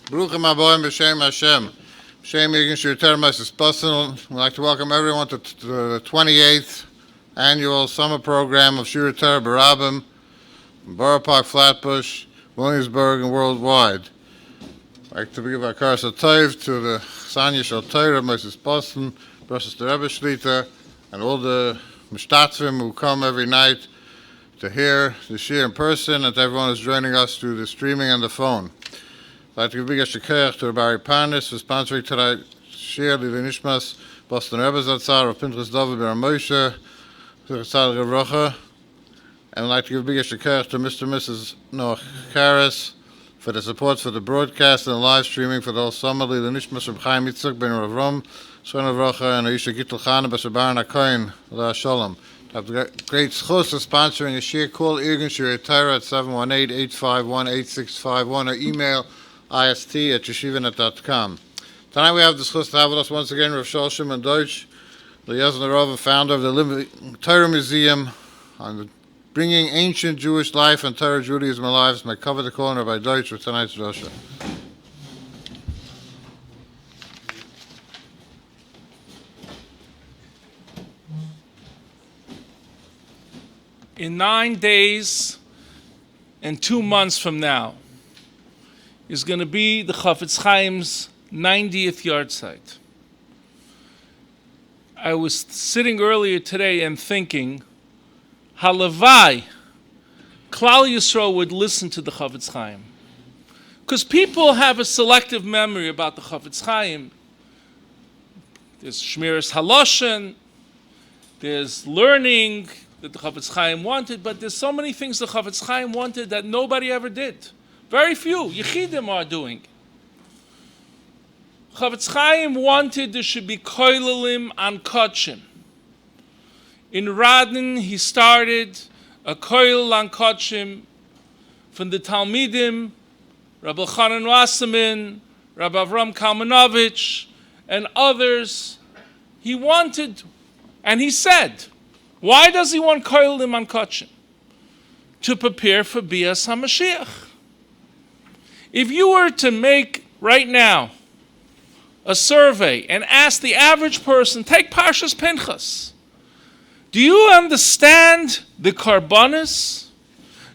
Bruchim Aboim B'Shem Hashem. B'Shem Yigin Shirter Moses Busson. We'd like to welcome everyone to the 28th annual summer program of Shirter Barabim, Borough Park, Flatbush, Williamsburg, and worldwide. I'd like to give a Karsa Tov to the Sanya Shal Torah Moses Busson, Brosses the Rebbe Shlita, and all the Mishtatzvim who come every night to hear the Shir in person, and to everyone who's joining us through the streaming and the phone. I'd like to give a big shekach to Rabbi Parnas for sponsoring tonight Shir Lili Nishmas, Boston Rebbe Zatzar, of Pinchas David Ben Moshe, Zatzar Gevrocha, and I'd like to give a big shekach to Mr. and Mrs. Noach Karas for the support for the broadcast and the live streaming for the whole summer. Lili Nishmas Reb Chaim Yitzchak Ben Rav Rom, Shon Avrocha, and Aisha Gittel Chana Basabaran HaKoyin, La Shalom. I have the great schos of sponsoring a Shir. Call Irgun Shir Torah at 718-851-8651 or email ist@yeshivanet.com. Tonight we have the schos to have with us once again Rabbi Shaul Shimon Deutsch, the Yazan founder of the Living Torah Museum, on bringing ancient Jewish life and Torah Judaism alive. My cover to call Rabbi Deutsch for tonight's drasha. In 9 days and 2 months from now is going to be the Chafetz Chaim's 90th yahrzeit. I was sitting earlier today and thinking, halavai, Klal Yisrael would listen to the Chafetz Chaim. Because people have a selective memory about the Chafetz Chaim. There's Shmiras Haloshen, there's learning that the Chafetz Chaim wanted, but there's so many things the Chafetz Chaim wanted that nobody ever did. Very few. Yechidim are doing. Chafetz Chaim wanted there should be koilelim on kodshim. In Radin, he started a koil on kodshim from the Talmidim, Rabbi Chanan Wasserman, Rabbi Avram Kalmanovich, and others. He wanted, and he said, why does he want koilelim on kodshim? To prepare for Bias HaMashiach. If you were to make, right now, a survey and ask the average person, take Parshas Pinchas, do you understand the karbanis?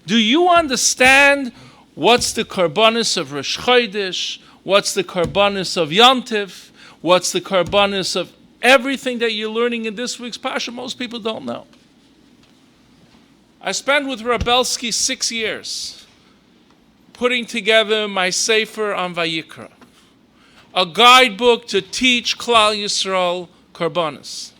Do you understand what's the karbanis of Rosh Chodesh? What's the karbanis of Yom Tov? What's the karbanis of everything that you're learning in this week's Parsha? Most people don't know. I spent with Rabelsky 6 years putting together my Sefer on Vayikra, a guidebook to teach Klal Yisrael Karbanis.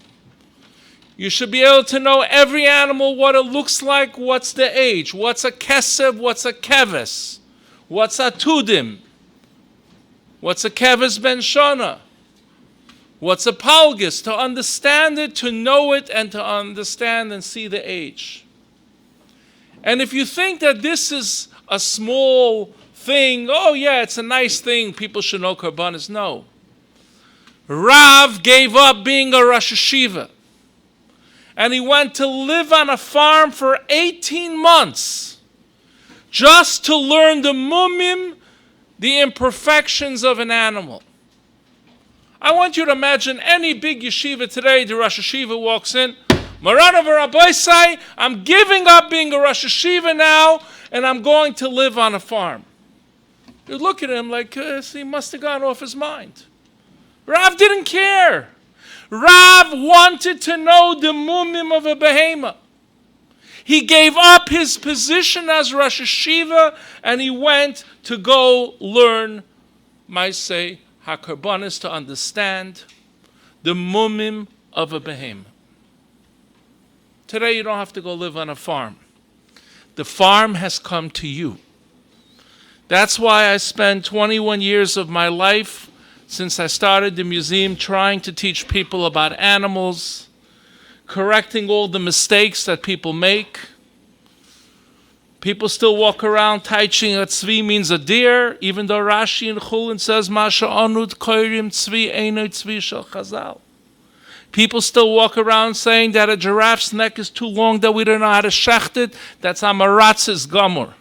You should be able to know every animal, what it looks like, what's the age, what's a kesev, what's a keves, what's a tudim, what's a keves ben shana, what's a palgus, to understand it, to know it, and to understand and see the age. And if you think that this is a small thing, oh yeah, it's a nice thing, people should know Karbanis. No. Rav gave up being a Rosh Hashiva, and he went to live on a farm for 18 months just to learn the mumim, the imperfections of an animal. I want you to imagine any big yeshiva today, the Rosh Hashiva walks in, Maranav Rabbi say, I'm giving up being a Rosh Hashiva now, and I'm going to live on a farm. You look at him like he must have gone off his mind. Rav didn't care. Rav wanted to know the mumim of a behema. He gave up his position as Rosh Hashiva, and he went to go learn Maaseh HaKarbanis, to understand the mumim of a behema. Today you don't have to go live on a farm. The farm has come to you. That's why I spent 21 years of my life since I started the museum trying to teach people about animals, correcting all the mistakes that people make. People still walk around teaching that tzvi means a deer, even though Rashi in Chulin says, Masha anud koirim tzvi eino tzvi shel Chazal. People still walk around saying that a giraffe's neck is too long, that we don't know how to shecht it. That's Amaratz's Gomor.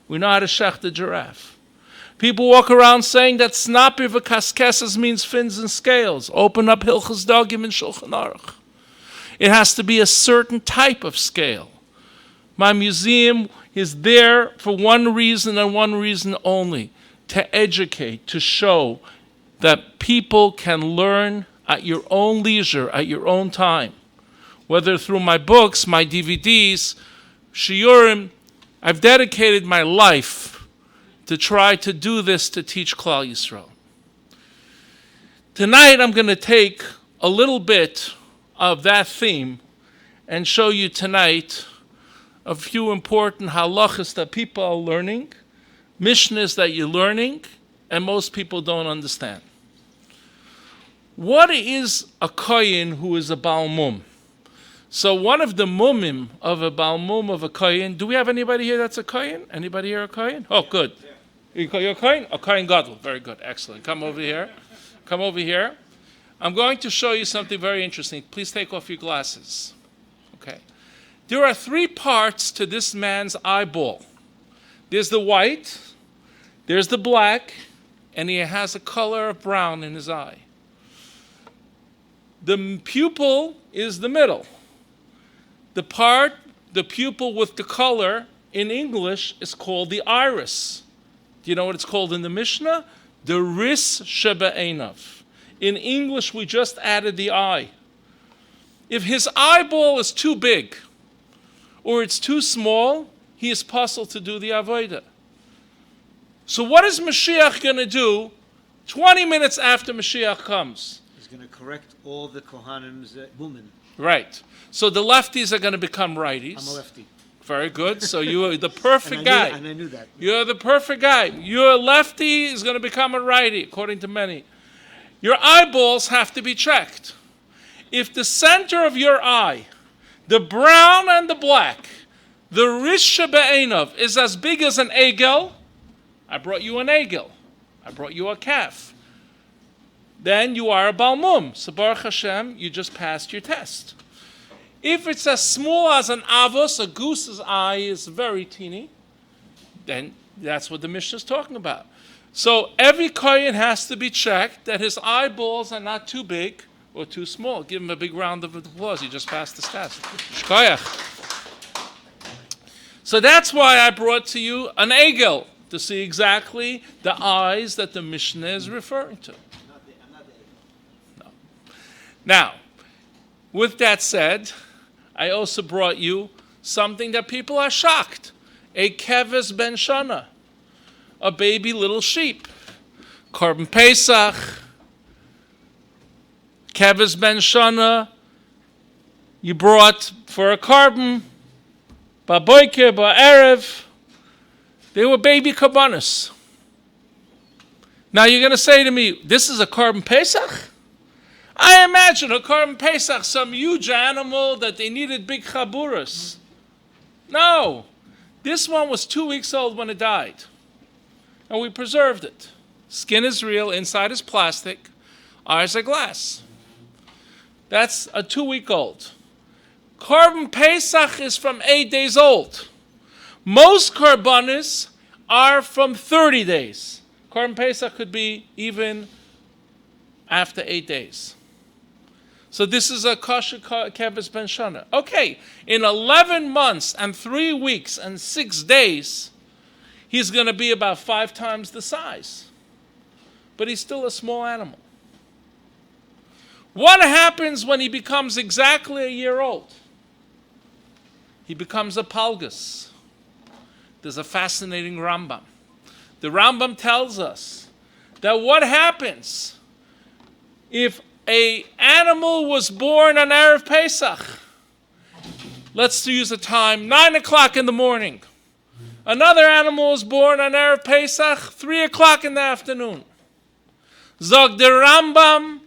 We know how to shecht a giraffe. People walk around saying that snapir v'kaskesses means fins and scales. Open up Hilchos Dagim and Shulchan Aruch. It has to be a certain type of scale. My museum is there for one reason and one reason only, to educate, to show that people can learn at your own leisure, at your own time. Whether through my books, my DVDs, shiurim, I've dedicated my life to try to do this to teach Klal Yisrael. Tonight I'm going to take a little bit of that theme and show you tonight a few important halachas that people are learning, mishnahs that you're learning, and most people don't understand. What is a kohen who is a Baal Mum? So one of the mumim of a Baal Mum of a kohen, do we have anybody here that's a kohen? Anybody here a kohen? Oh, good. You're a kohen? A kohen gadol. Very good. Excellent. Come over here. Come over here. I'm going to show you something very interesting. Please take off your glasses. Okay. There are three parts to this man's eyeball. There's the white, there's the black, and he has a color of brown in his eye. The pupil is the middle. The pupil with the color in English is called the iris. Do you know what it's called in the Mishnah? The ris shebe'einav. In English, we just added the eye. If his eyeball is too big or it's too small, he is puzzled to do the avodah. So what is Mashiach going to do 20 minutes after Mashiach comes? He's going to correct all the Kohanim's women. Right. So the lefties are going to become righties. I'm a lefty. Very good. So you are the perfect guy. And I knew that. You're the perfect guy. Your lefty is going to become a righty, according to many. Your eyeballs have to be checked. If the center of your eye, the brown and the black, the rish be'einav is as big as an egel, I brought you an egel. I brought you a calf. Then you are a Baal Mum. So Baruch Hashem, you just passed your test. If it's as small as an avos, a goose's eye is very teeny, then that's what the Mishnah is talking about. So every kohen has to be checked that his eyeballs are not too big or too small. Give him a big round of applause. He just passed the test. Shkoyach. So that's why I brought to you an egel, to see exactly the eyes that the Mishnah is referring to. I'm not the No. Now, with that said, I also brought you something that people are shocked. A keves ben shana, a baby little sheep. Korban Pesach, keves ben shana, you brought for a korban, ba'boiker, ba'erev. They were baby korbanos. Now you're going to say to me, this is a korban Pesach? I imagine a korban Pesach, some huge animal that they needed big chaburas. No. This one was 2 weeks old when it died. And we preserved it. Skin is real, inside is plastic, eyes are glass. That's a 2-week-old. Korban Pesach is from 8 days old. Most korbanos are from 30 days. Korban Pesach could be even after 8 days. So this is a kosher keves ben shana. Okay, in 11 months and 3 weeks and 6 days, he's going to be about 5 times the size. But he's still a small animal. What happens when he becomes exactly a year old? He becomes a palgus. There's a fascinating Rambam. The Rambam tells us that what happens if an animal was born on Erev Pesach. Let's use a time, 9 o'clock in the morning. Another animal was born on Erev Pesach, 3 o'clock in the afternoon. Zog the Rambam,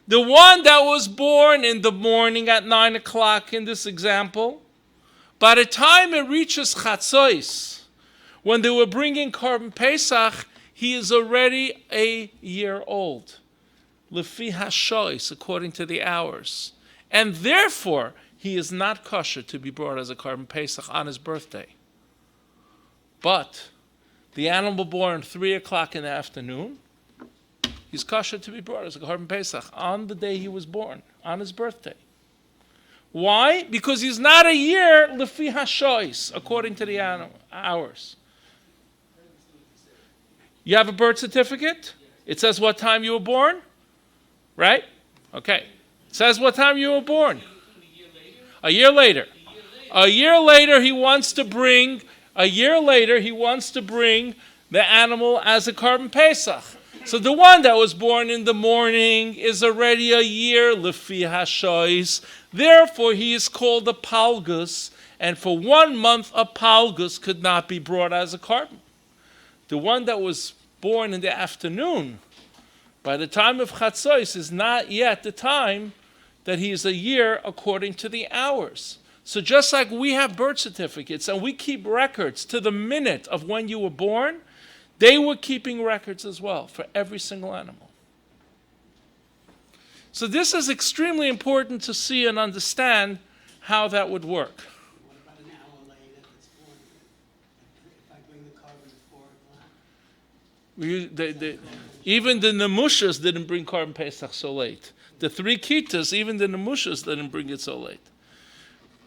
the one that was born in the morning at 9 o'clock in this example, by the time it reaches Chatzos, when they were bringing Korban Pesach, he is already a year old. Lefi hashois, according to the hours. And therefore, he is not kosher to be brought as a Korban Pesach on his birthday. But the animal born 3 o'clock in the afternoon, he's kosher to be brought as a Korban Pesach on the day he was born, on his birthday. Why? Because he's not a year lefi hashois, according to the hours. You have a birth certificate? It says what time you were born? Right? Okay. It says what time you were born. A year later. A year later he wants to bring the animal as a Korban Pesach. So the one that was born in the morning is already a year lefi hashois. Therefore he is called a palgus, and for 1 month a palgus could not be brought as a korban. The one that was born in the afternoon, by the time of Chatzos, is not yet the time that he is a year according to the hours. So just like we have birth certificates and we keep records to the minute of when you were born, they were keeping records as well for every single animal. So this is extremely important to see and understand how that would work. What about an hour later if it's 4? If I bring the korban at 4 o'clock? Even the Nemushas didn't bring Korban Pesach so late. The 3 Kitas, even the Nemushas didn't bring it so late.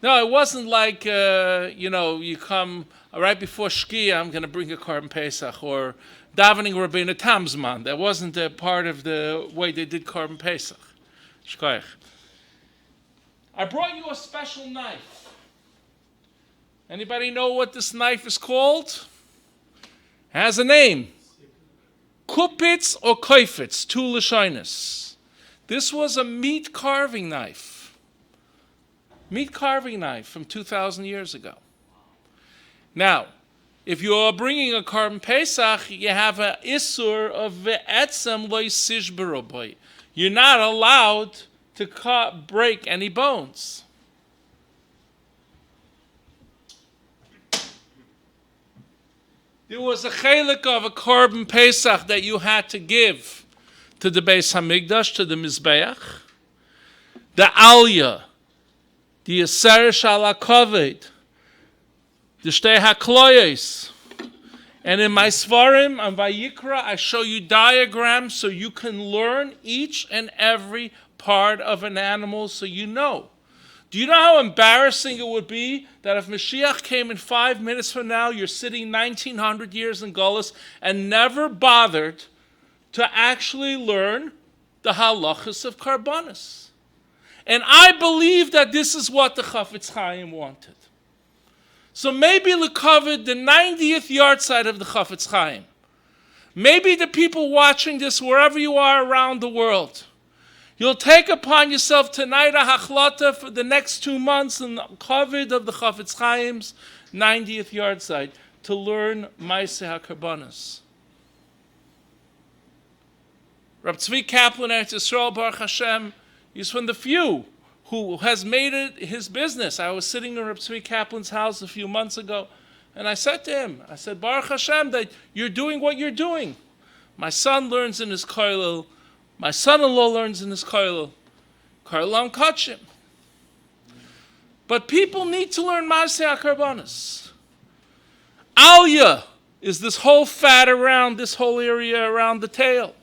No, it wasn't like, you come right before Shkia, I'm going to bring a Korban Pesach, or davening Rabbeinu Tamzman. That wasn't a part of the way they did Korban Pesach. Shkoyach. I brought you a special knife. Anybody know what this knife is called? It has a name. Kupitz or koifitz, 2 lashonis. This was a meat carving knife. Meat carving knife from 2,000 years ago. Now, if you are bringing a Korban Pesach, you have an isur of ve'etzem lo yisishberu bo. You're not allowed to break any bones. There was a chelik of a Korban Pesach that you had to give to the Beis Hamikdash, to the Mizbeach. The Aliyah, the Yeser Shal HaKavod, the Shtei HaKloyos. And in my Svarim, on Vayikra, I show you diagrams so you can learn each and every part of an animal so you know. Do you know how embarrassing it would be that if Mashiach came in 5 minutes from now, you're sitting 1900 years in Golus and never bothered to actually learn the halachas of Karbanis? And I believe that this is what the Chafetz Chaim wanted. So maybe Lekavod, the 90th yard side of the Chafetz Chaim, maybe the people watching this wherever you are around the world, you'll take upon yourself tonight a hachlata for the next 2 months in the Kavod of the Chafetz Chaim's 90th yard side to learn Maaseh HaKarbanos. Rab Tzvi Kaplan at Yisrael Baruch Hashem, he's from the few who has made it his business. I was sitting in Rab Tzvi Kaplan's house a few months ago, and I said to him, Baruch Hashem, that you're doing what you're doing. My son learns in his kollel. My son-in-law learns in his kollel. Kollel Kachim. But people need to learn Maaseh HaKarbanos. Aliyah is this whole fat around this whole area around the tail.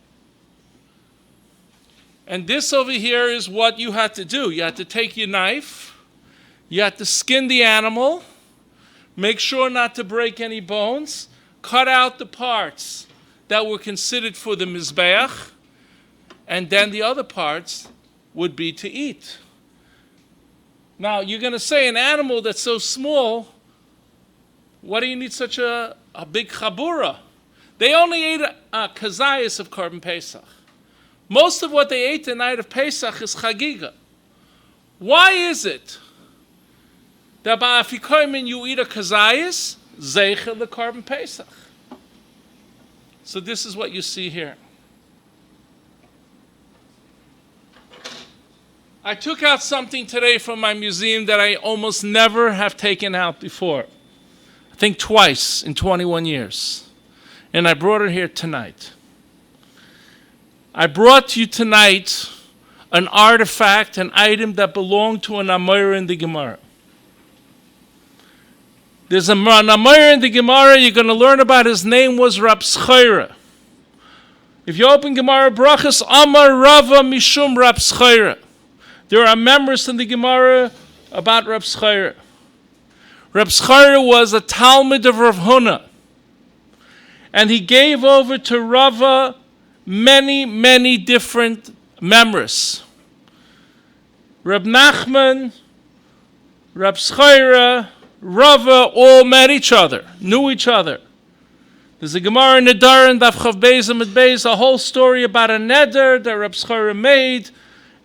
And this over here is what you had to do. You had to take your knife, you had to skin the animal, make sure not to break any bones, cut out the parts that were considered for the Mizbeach, and then the other parts would be to eat. Now, you're going to say an animal that's so small, what do you need such a big chabura? They only ate a kazayas of Korban Pesach. Most of what they ate the night of Pesach is chagiga. Why is it that by Afikoymin you eat a kazayas, zeicha the Korban Pesach? So this is what you see here. I took out something today from my museum that I almost never have taken out before. I think twice in 21 years. And I brought it here tonight. I brought to you tonight an artifact, an item that belonged to an Amora in the Gemara. There's a Amoyer in the Gemara. You're going to learn about. His name was Rab Schaira. If you open Gemara Brachas, Amar Rava Mishum Rab Schaira. There are members in the Gemara about Rab Schaira. Rab Schaira was a Talmud of Rav Huna. And he gave over to Rava many, many different members. Rab Nachman, Rab Schaira, Rava all met each other, knew each other. There's a Gemara in Nedar and Daf Chav Beis Amud Beis, a whole story about a neder that Rab Schaira made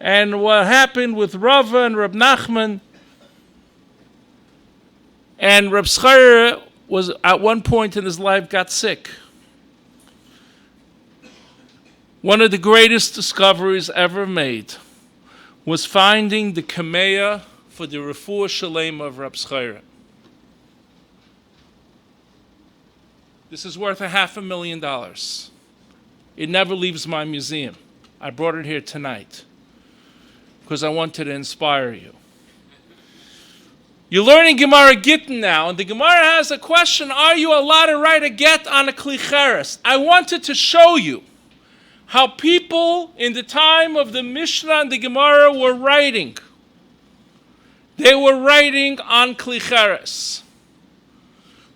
and what happened with Rava and Rab Nachman. And Rab Schaira was at one point in his life got sick. One of the greatest discoveries ever made was finding the kameya for the refuah shalema of Rab Schaira. This is worth $500,000. It never leaves my museum. I brought it here tonight because I wanted to inspire you. You're learning Gemara Gittin now, and the Gemara has a question: are you allowed to write a get on a klicheres? I wanted to show you how people in the time of the Mishnah and the Gemara were writing. They were writing on klicheres.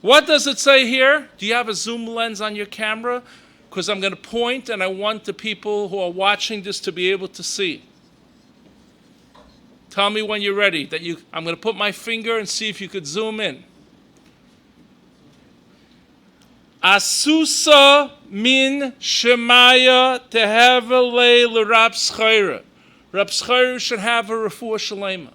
What does it say here? Do you have a zoom lens on your camera? Because I'm going to point, and I want the people who are watching this to be able to see. Tell me when you're ready. I'm going to put my finger and see if you could zoom in. Asusa min shemaya tehevele l'Rab Schaira. Rab Schaira should have a refuah shalema.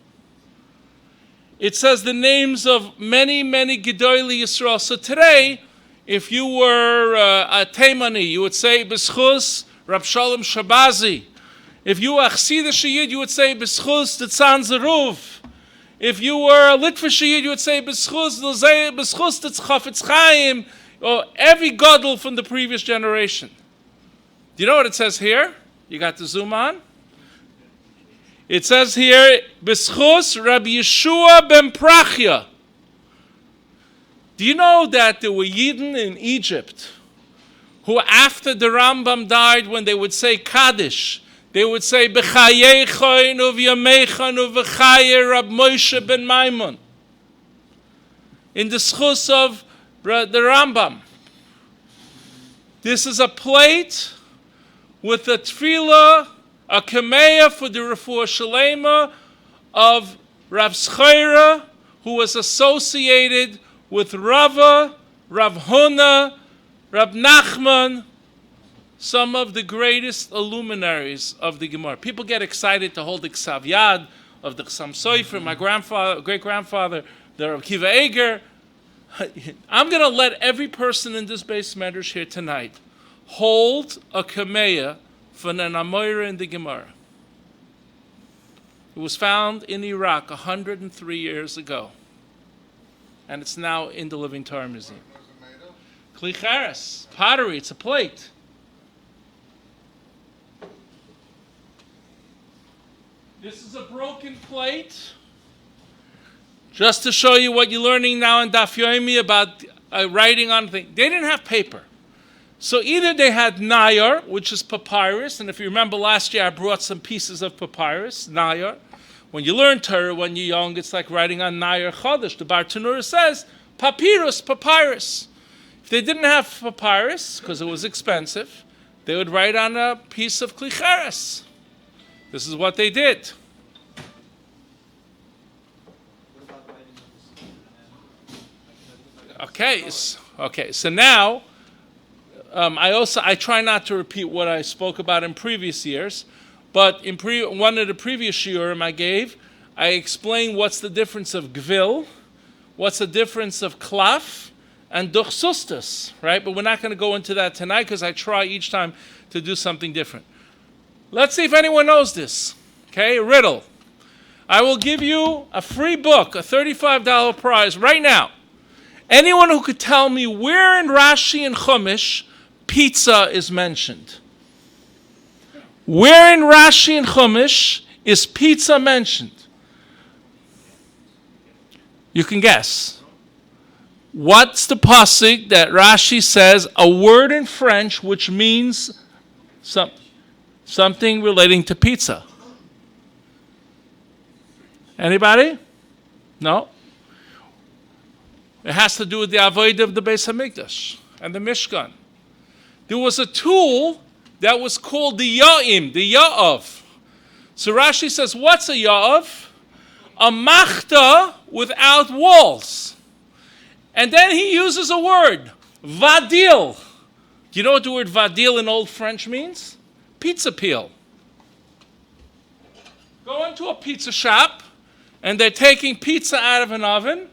It says the names of many, many Gedolei Yisrael. So today, if you were a Taimani, you would say B'schus Rab Shalom Shabazi. If you were a Chsidish Yid, you would say B'schus Tzan Zeruv. If you were a Litvish Yid, you would say B'schus Chafetz Chaim. Or every Gadol from the previous generation. Do you know what it says here? You got to zoom on. It says here, B'schus Rabbi Yeshua ben Prachya. Do you know that there were Yidden in Egypt who, after the Rambam died, when they would say Kaddish, they would say, B'chayechoin u'v'yamechan u'v'chaye Rab Moshe ben Maimon. In the schus of the Rambam. This is a plate with a tefillah, a kameya for the refuah shalema of Rav Schaira, who was associated with Rava, Rav Huna, Rab Nachman, some of the greatest luminaries of the Gemara. People get excited to hold the Ksav Yad of the Chassam Sofer, my grandfather, great-grandfather, the Rav Kiva Eger. I'm going to let every person in this base medrash here tonight hold a kameya for an Amoira in the Gemara. It was found in Iraq 103 years ago. And it's now in the Living Torah Museum. Klicheres, pottery, it's a plate. This is a broken plate. Just to show you what you're learning now in Daf Yomi about writing on things. They didn't have paper. So either they had nayar, which is papyrus, and if you remember last year I brought some pieces of papyrus, nayar. When you learn Torah when you're young, it's like writing on nayar chodesh. The Bar Tanura says, papyrus. If they didn't have papyrus, because it was expensive, they would write on a piece of klicheres. This is what they did. Okay, so now, I try not to repeat what I spoke about in previous years, but in one of the previous shiurim I explained what's the difference of gvil, what's the difference of klaf, and duchsustus, right? But we're not going to go into that tonight because I try each time to do something different. Let's see if anyone knows this, okay? A riddle. I will give you a free book, a $35 prize right now. Anyone who could tell me where in Rashi and Chumash pizza is mentioned. Where in Rashi and Chumash is pizza mentioned? You can guess. What's the pasuk that Rashi says, a word in French which means something relating to pizza? Anybody? No? It has to do with the avodah of the Beis Hamikdash and the Mishkan. There was a tool that was called the Ya'im, the Ya'av. So Rashi says, what's a Ya'av? A machta without walls. And then he uses a word, vadil. Do you know what the word vadil in Old French means? Pizza peel. Go into a pizza shop, and they're taking pizza out of an oven.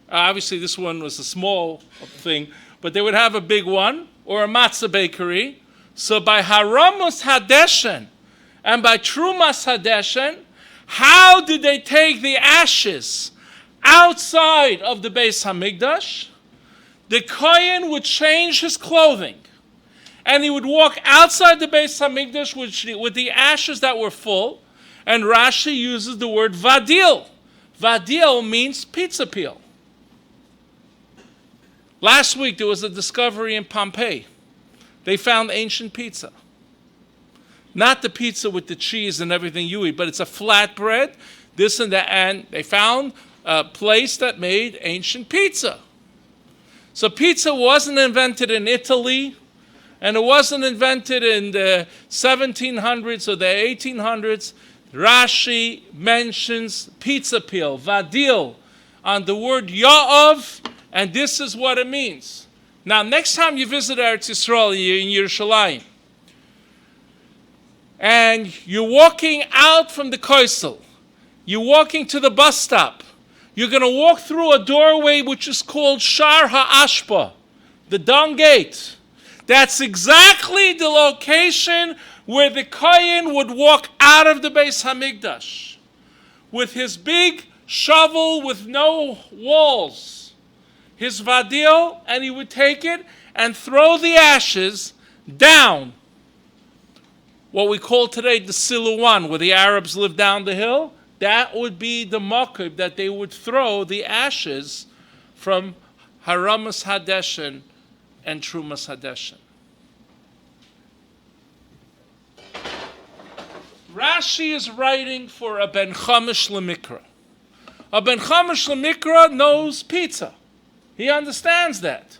Obviously, this one was a small thing, but they would have a big one, or a matzah bakery. So by haramus hadeshen and by trumas hadeshen, how did they take the ashes outside of the Beis Hamikdash? The Kohen would change his clothing, and he would walk outside the Beis Hamikdash with the ashes that were full, and Rashi uses the word vadil. Vadil means pizza peel. Last week there was a discovery in Pompeii. They found ancient pizza. Not the pizza with the cheese and everything you eat, but it's a flatbread, this and that, and they found a place that made ancient pizza. So pizza wasn't invented in Italy, and it wasn't invented in the 1700s or the 1800s. Rashi mentions pizza peel, vadil, on the word ya'av, and this is what it means. Now, next time you visit Eretz Yisrael in Yerushalayim, and you're walking out from the Koisel, you're walking to the bus stop, you're going to walk through a doorway which is called Shar HaAshpa, the dung gate. That's exactly the location where the Kohen would walk out of the Beis Hamikdash with his big shovel with no walls, his vadil, and he would take it and throw the ashes down what we call today the Siluan, where the Arabs live down the hill. That would be the makib that they would throw the ashes from Haramas Hadeshen and Trumas Hadeshen. Rashi is writing for a Ben Chamish Lemikra. A Ben Chamish Lemikra knows pizza. He understands that.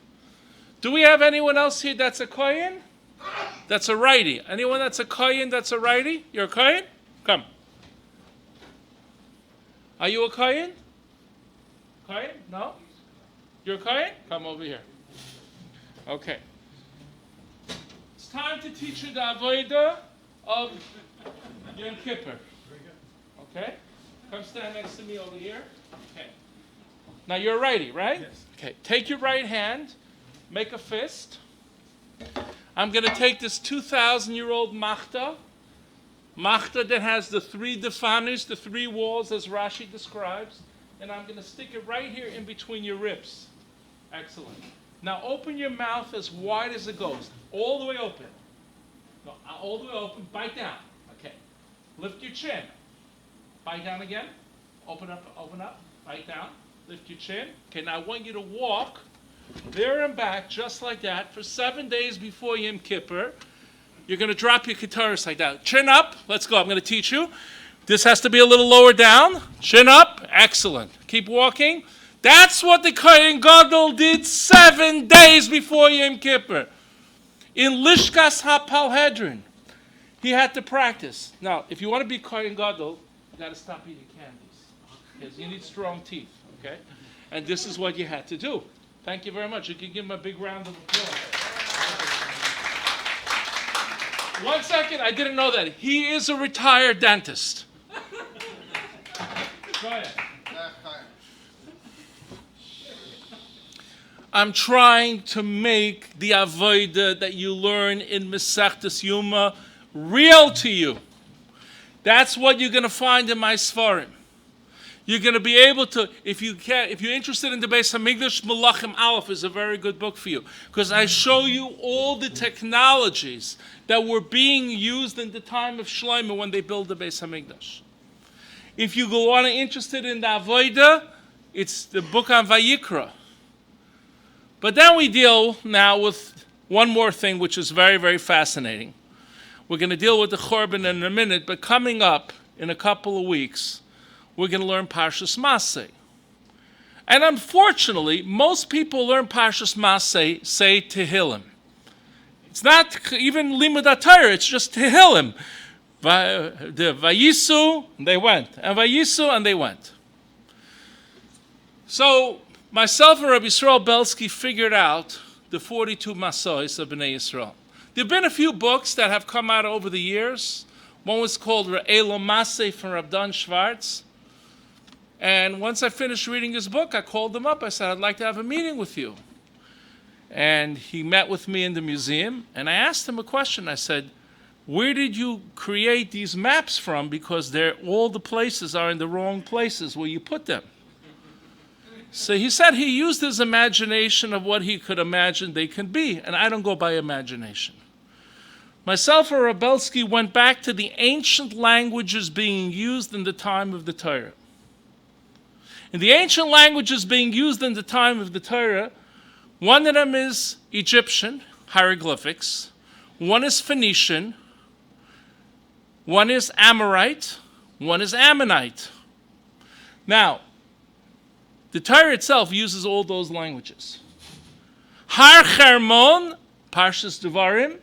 Do we have anyone else here that's a Kohen? That's a righty. Anyone that's a Kohen that's a righty? You're a Kohen? Come. Are you a Kohen? Kohen? No? You're a Kohen? Come over here. Okay. It's time to teach you the Avodah of Yom Kippur. Okay? Come stand next to me over here. Okay. Now you're a righty, right? Yes. Okay. Take your right hand, make a fist. I'm going to take this 2,000-year-old machta that has the three defanis, the three walls as Rashi describes, and I'm going to stick it right here in between your ribs. Excellent. Now open your mouth as wide as it goes. All the way open. No, all the way open. Bite down. Okay. Lift your chin. Bite down again. Open up. Bite down. Lift your chin. Okay, now I want you to walk there and back just like that for 7 days before Yom Kippur. You're going to drop your kataris like that. Chin up. Let's go. I'm going to teach you. This has to be a little lower down. Chin up. Excellent. Keep walking. That's what the Kohen Gadol did 7 days before Yom Kippur. In Lishkas HaPalhedrin, he had to practice. Now, if you want to be Kohen Gadol, you got to stop eating candies, because you need strong teeth, okay? And this is what you had to do. Thank you very much. You can give him a big round of applause. 1 second, I didn't know that. He is a retired dentist. Go ahead. I'm trying to make the avodah that you learn in Masechtas Yuma real to you. That's what you're going to find in my Sfarim. You're going to be able to, if you're interested in the Beis Hamikdash, Malachim Aleph is a very good book for you, because I show you all the technologies that were being used in the time of Shlomo when they built the Beis Hamikdash. If you go on interested in the avodah, it's the book on Vayikra. But then we deal now with one more thing, which is very, very fascinating. We're going to deal with the Churban in a minute, but coming up in a couple of weeks, we're going to learn Parshas Maseh. And unfortunately, most people learn Parshas Maseh, say Tehillim. It's not even Limud HaTorah, it's just Tehillim. The Vayisu, they went. And Vayisu, and they went. So, myself and Rabbi Yisrael Belsky figured out the 42 Masois of Bnei Yisrael. There have been a few books that have come out over the years. One was called Re'elo Maseh from Rav Dan Schwartz. And once I finished reading his book, I called him up. I said, I'd like to have a meeting with you. And he met with me in the museum, and I asked him a question. I said, where did you create these maps from? Because all the places are in the wrong places where you put them. So he said he used his imagination of what he could imagine they can be, and I don't go by imagination. Myself and Rabelsky went back to the ancient languages being used in the time of the Torah. In the ancient languages being used in the time of the Torah, one of them is Egyptian, hieroglyphics, one is Phoenician, one is Amorite, one is Ammonite. Now, the Torah itself uses all those languages. Har Hermon, Parshas Devarim,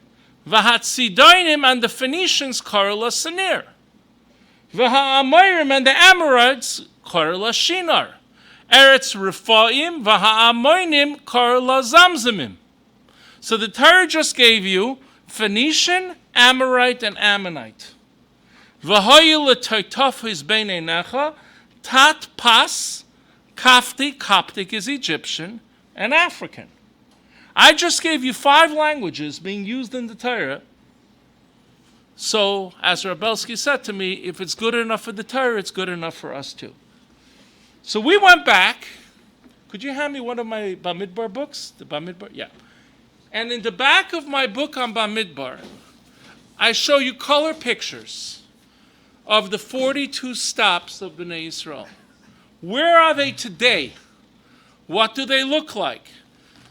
Vahatzidonim, and the Phoenicians, Karla Sinir. V'ha'amorim, and the Amorites, Karla Shinar. Eretz Rephaim, V'ha'amoinim, Karla Zamzamim. So the Torah just gave you Phoenician, Amorite, and Ammonite. V'hoyu l'toitofis b'nei necha, tat pas, Coptic is Egyptian, and African. I just gave you 5 languages being used in the Torah. So, as Rabelsky said to me, if it's good enough for the Torah, it's good enough for us too. So we went back. Could you hand me one of my Bamidbar books? The Bamidbar? Yeah. And in the back of my book on Bamidbar, I show you color pictures of the 42 stops of Bnei Yisrael. Where are they today? What do they look like?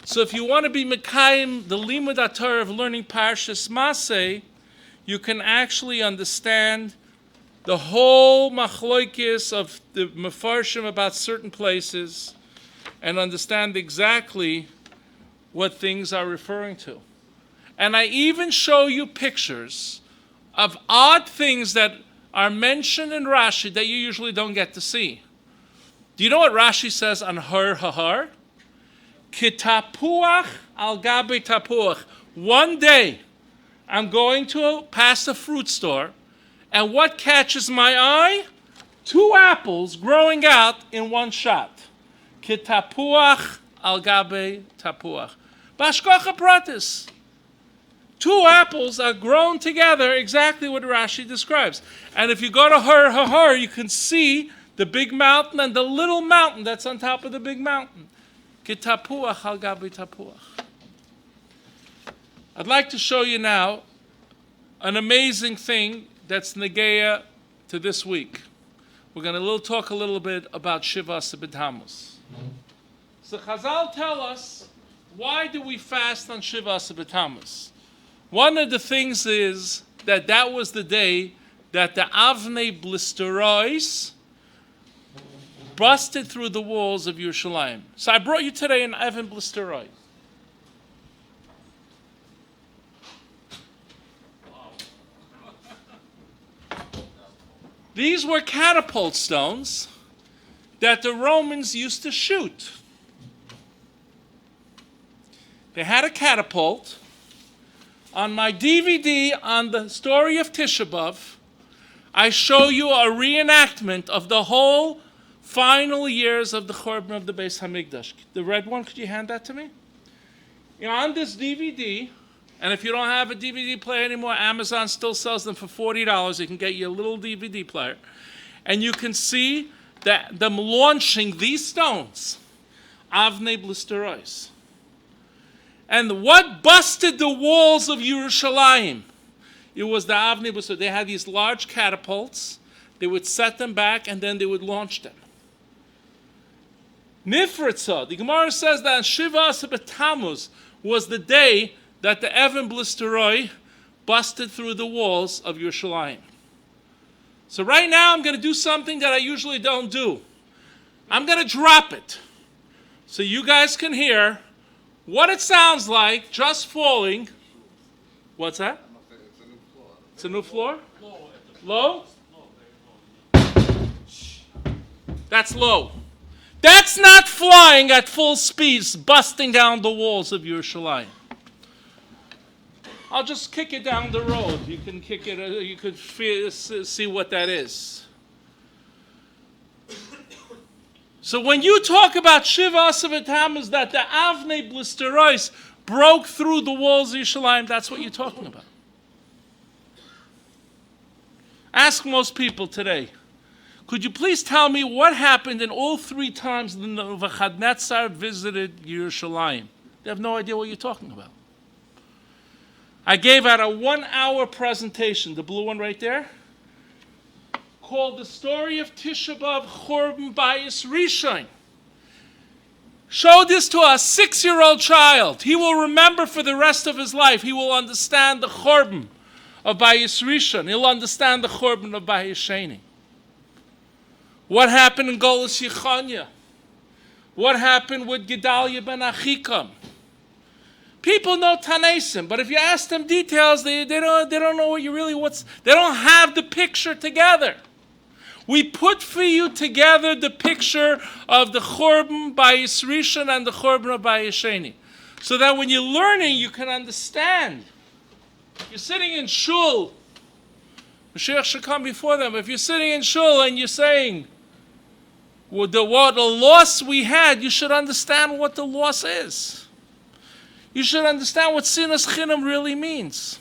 So if you want to be Mekayim, the Limud HaTorah of learning Parshas Maseh, you can actually understand the whole machloikis of the Mefarshim about certain places and understand exactly what things are referring to. And I even show you pictures of odd things that are mentioned in Rashi that you usually don't get to see. Do you know what Rashi says on Har Hahar? Kitapuach al gabe tapuach. One day, I'm going to pass a fruit store, and what catches my eye? 2 apples growing out in one shot. Kitapuach al gabe tapuach. Bashkocha pratis. 2 apples are grown together, exactly what Rashi describes. And if you go to Har Hahar, you can see the big mountain and the little mountain that's on top of the big mountain. Kitapuach al gabi tapuach. I'd like to show you now an amazing thing that's negeya to this week. We're going to talk a little bit about Shivas Tammuz. So Chazal tell us, why do we fast on Shivas Tammuz? One of the things is that was the day that the Avnei Blisterois busted through the walls of Yerushalayim. So I brought you today an Evan Blisteroi. These were catapult stones that the Romans used to shoot. They had a catapult. On my DVD on the story of Tisha B'Av, I show you a reenactment of the whole final years of the Churban of the Beis Hamikdash. The red one, could you hand that to me? On this DVD, and if you don't have a DVD player anymore, Amazon still sells them for $40. You can get you a little DVD player. And you can see them launching these stones, Avnei Blisterois. And what busted the walls of Yerushalayim? It was the Avnei Blisterois. They had these large catapults. They would set them back, and then they would launch them. Nifritza, the Gemara says that Shiva Asar Tammuz was the day that the Evan Blisteroi busted through the walls of Yerushalayim. So right now I'm going to do something that I usually don't do. I'm going to drop it so you guys can hear what it sounds like just falling. What's that? It's a new floor? Low? That's low. That's not flying at full speed, busting down the walls of Yerushalayim. I'll just kick it down the road. You can kick it, you could see what that is. So when you talk about Shiva Asar Tammuz, that the Avnei Blisterois broke through the walls of Yerushalayim, that's what you're talking about. Ask most people today, could you please tell me what happened in all 3 times that Nebuchadnezzar visited Yerushalayim? They have no idea what you're talking about. I gave out a 1-hour presentation, the blue one right there, called The Story of Tisha B'Av Churban Bayis Rishon. Show this to a 6-year-old child. He will remember for the rest of his life. He will understand the Churban of Bayis Rishon. He'll understand the Churban of Bayis Sheni. What happened in Golus Yechanya? What happened with Gedaliah ben Achikam? People know Tanaisim, but if you ask them details, they don't know what you really they don't have the picture together. We put for you together the picture of the Churban Bayis Rishon and the Churban of Bayis Sheni, so that when you're learning, you can understand. You're sitting in shul. Mashiach should come before them. If you're sitting in shul and you're saying, what the loss we had, you should understand what the loss is. You should understand what sinas chinam really means.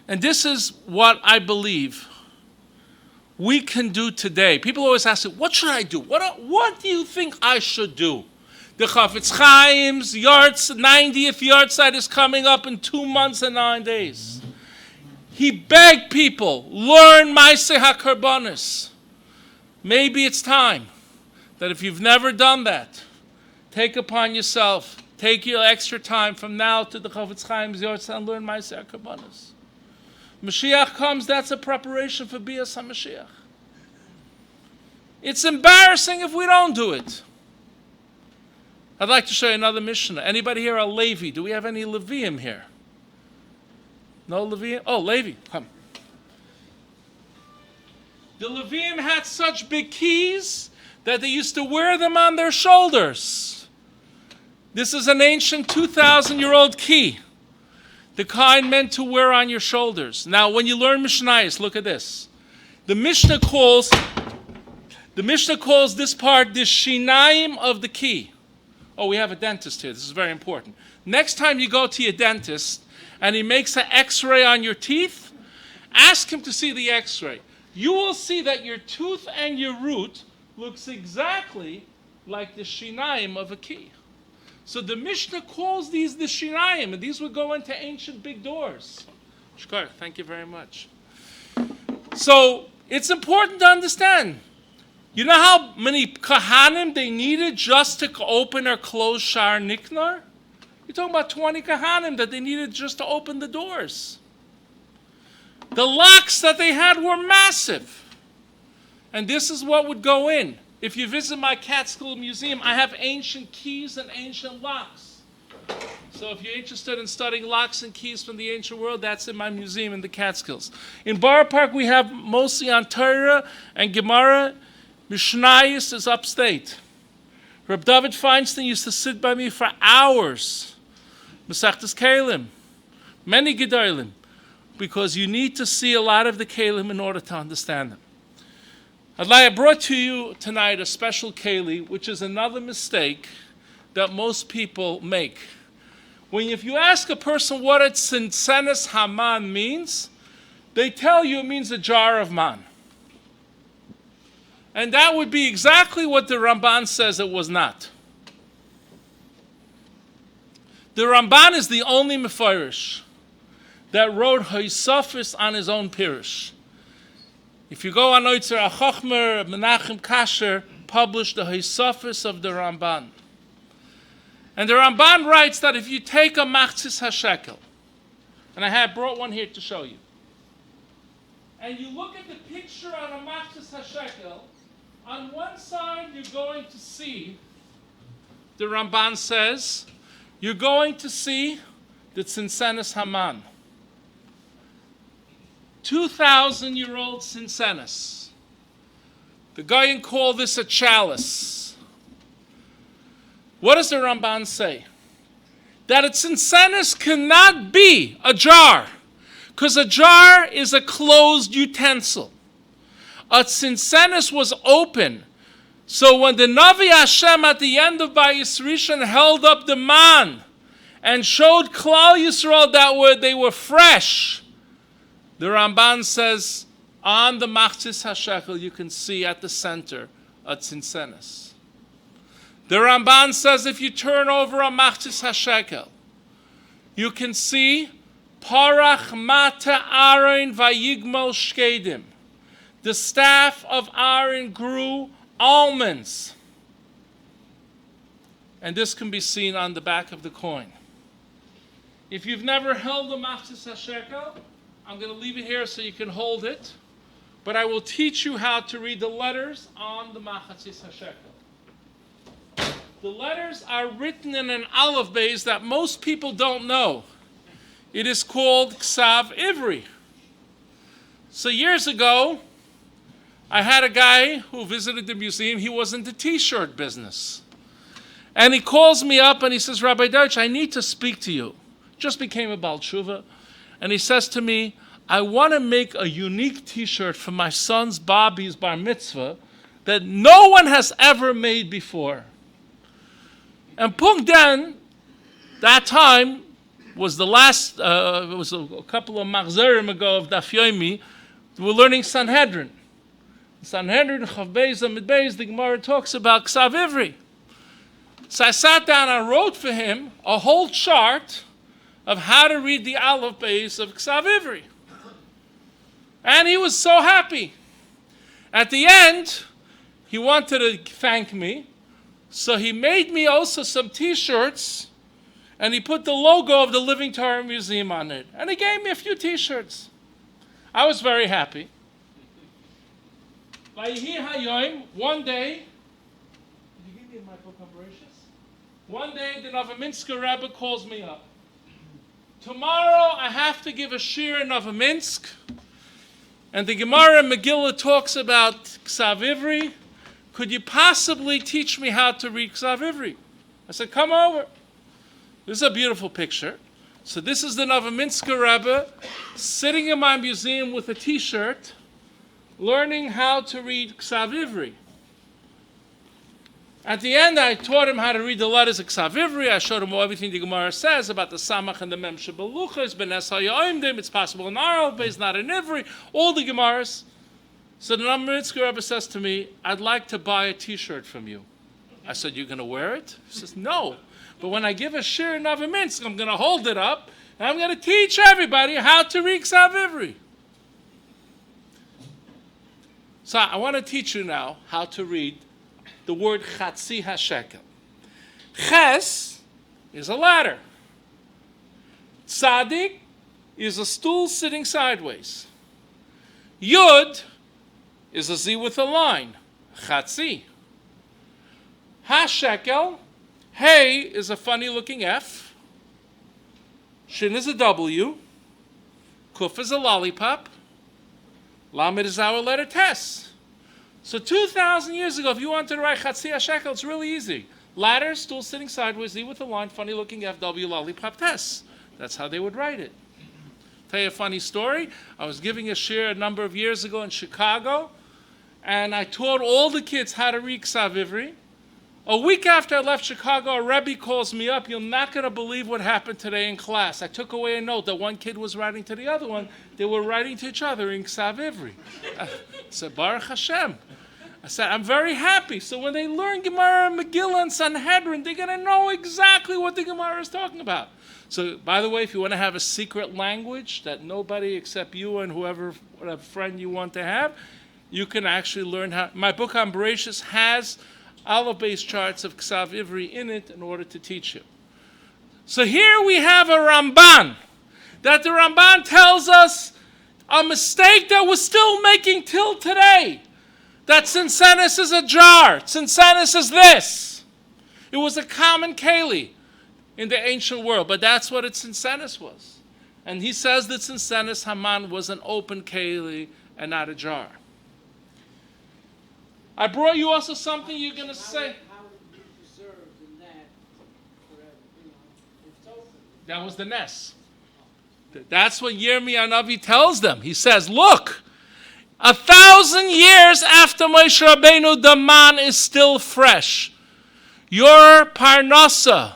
And this is what I believe we can do today. People always ask me, what should I do? What do you think I should do? The Chafetz Chaim's 90th yahrzeit is coming up in 2 months and 9 days. He begged people, learn Maaseh HaKarbanos. Maybe it's time that if you've never done that, take upon yourself, take your extra time from now to the Chafetz Chaim's yahrzeit and learn Maaseh HaKarbanos. Mashiach comes, that's a preparation for Bias HaMashiach. It's embarrassing if we don't do it. I'd like to show you another Mishnah. Anybody here a Levi? Do we have any Leviim here? No Leviim? Oh, Levi, come. The Leviim had such big keys that they used to wear them on their shoulders. This is an ancient 2,000-year-old key. The kind meant to wear on your shoulders. Now, when you learn Mishnayos, look at this. The Mishnah calls this part the shinayim of the key. Oh, we have a dentist here. This is very important. Next time you go to your dentist and he makes an x-ray on your teeth, ask him to see the x-ray. You will see that your tooth and your root looks exactly like the shinayim of a key. So the Mishnah calls these the shinayim, and these would go into ancient big doors. Shkar, thank you very much. So it's important to understand. You know how many kahanim they needed just to open or close Shar Niknar? You're talking about 20 kahanim that they needed just to open the doors. The locks that they had were massive. And this is what would go in. If you visit my Catskill Museum, I have ancient keys and ancient locks. So if you're interested in studying locks and keys from the ancient world, that's in my museum in the Catskills. In Borough Park, we have mostly on Torah and Gemara. Mishnayos is upstate. Reb David Feinstein used to sit by me for hours. Masechtas Kelim, many Gedolim, because you need to see a lot of the Kelim in order to understand them. I brought to you tonight a special Keli, which is another mistake that most people make. If you ask a person what a Tzinsenes Haman means, they tell you it means a jar of man. And that would be exactly what the Ramban says it was not. The Ramban is the only Mefarish that wrote Haisafis on his own Pirish. If you go on Oitzer HaChochmer, Menachem Kasher published the Hisofis of the Ramban. And the Ramban writes that if you take a Machzis HaShekel, and I have brought one here to show you, and you look at the picture on a Machzis HaShekel, on one side you're going to see, the Ramban says, you're going to see the Tzinsenes Haman. 2,000-year-old Tzinsenes. The Goyim call this a chalice. What does the Ramban say? That a Tzinsenes cannot be a jar, because a jar is a closed utensil. A Tzinsenes was open. So when the Navi Hashem at the end of Bayis Rishon held up the man and showed Klal Yisrael that they were fresh, the Ramban says, on the Machzis HaShekel you can see at the center a Tzinsenes. The Ramban says if you turn over a Machzis HaShekel, you can see Parach Mata Aaron Vayigmol Shkedim. The staff of Aaron grew almonds. And this can be seen on the back of the coin. If you've never held a Machzis HaShekel, I'm going to leave it here so you can hold it. But I will teach you how to read the letters on the Machzis HaShekel. The letters are written in an aleph beis that most people don't know. It is called Ksav Ivri. So years ago, I had a guy who visited the museum. He was in the t-shirt business. And he calls me up and he says, Rabbi Deutsch, I need to speak to you. Just became a Baal Tshuva. And he says to me, I want to make a unique t-shirt for my son's Bobby's bar mitzvah that no one has ever made before. And Pungden, that time, was the last, it was a couple of machzerim ago of Daf Yomi, we were learning Sanhedrin. Sanhedrin, Chav Beis, Amid Beis, the Gemara talks about Ksav Ivri. So I sat down and wrote for him a whole chart of how to read the aleph beis of Ksav Ivri. And he was so happy. At the end, he wanted to thank me, so he made me also some t-shirts, and he put the logo of the Living Torah Museum on it. And he gave me a few t-shirts. I was very happy. One day, did you give me my book on Bereshis? One day, the Novominsker Rebbe calls me up. Tomorrow, I have to give a shir in Novominsk, and the Gemara Megillah talks about Ksav Ivri. Could you possibly teach me how to read Ksav Ivri? I said, come over. This is a beautiful picture. So this is the Novominsker Rebbe sitting in my museum with a t-shirt, learning how to read Ksav Ivri. At the end, I taught him how to read the letters of Ksav Ivri. I showed him everything the Gemara says about the Samach and the Mem Shebeluchas, Benes HaYoimdim. It's possible in Aral, but it's not in Ivri. All the Gemaras. So the Novominsker Rebbe says to me, I'd like to buy a t-shirt from you. I said, you're going to wear it? He says, no. But when I give a shir in Novominsk, I'm going to hold it up, and I'm going to teach everybody how to read Ksav Ivri. So I want to teach you now how to read the word Chatzi HaShekel. Ches is a ladder. Tzadik is a stool sitting sideways. Yud is a Z with a line. Chatzi. HaShekel, Hey is a funny looking F. Shin is a W. Kuf is a lollipop. Lamed is our letter Tes. So 2,000 years ago, if you wanted to write Chatzi HaShekel, it's really easy. Ladder, stool sitting sideways, Z with a line, funny looking FW, lollipop Tes. That's how they would write it. Tell you a funny story. I was giving a shir a number of years ago in Chicago, and I taught all the kids how to read Ksav Ivri. A week after I left Chicago, a Rebbe calls me up. You're not going to believe what happened today in class. I took away a note that one kid was writing to the other one. They were writing to each other in Ksav Ivri. I said, Baruch Hashem. I said, I'm very happy. So when they learn Gemara, Megillah, and Sanhedrin, they're going to know exactly what the Gemara is talking about. So, by the way, if you want to have a secret language that nobody except you and whatever friend you want to have, you can actually learn how. My book on Bereshis has aleph-based charts of Ksav Ivri in it in order to teach you. So here we have a Ramban, that the Ramban tells us a mistake that we're still making till today. That Cincinus is a jar. Cincinus is this. It was a common keli in the ancient world, but that's what a Cincinus was. And he says that Cincinus Haman was an open keli and not a jar. I brought you also something you're going to say. How would it be preserved in that forever? If it's open. That was the Ness. That's what Yirmiyah Navi tells them. He says, look, 1,000 years after Moshe Rabbeinu, the man is still fresh. Your parnasa